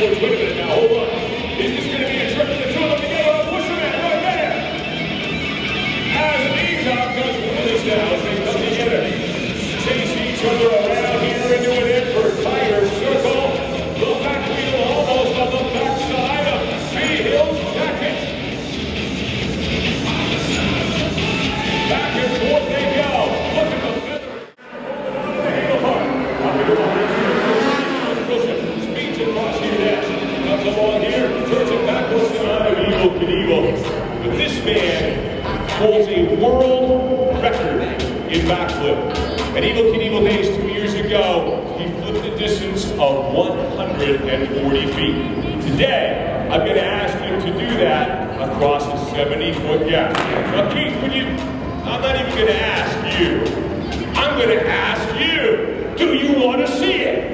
Wait a minute now, hold on. Is this going to be a trick of the two of them together? Push them in right there. As Enoch does Willis now, as they come together. Chase each other around here into an effort. Tiger circle. The back wheel almost on the backside of Hill's jacket. Back and forth they go. Look at the feather. Speeds across here now. Comes along here, turns it backwards to Evil Knievel. But this man holds a world record in backflip. At Evil Knievel Days 2 years ago, he flipped the distance of 140 feet. Today, I'm going to ask him to do that across a 70-foot gap. Now, Keith, I'm not even going to ask you. I'm going to ask you, do you want to see it?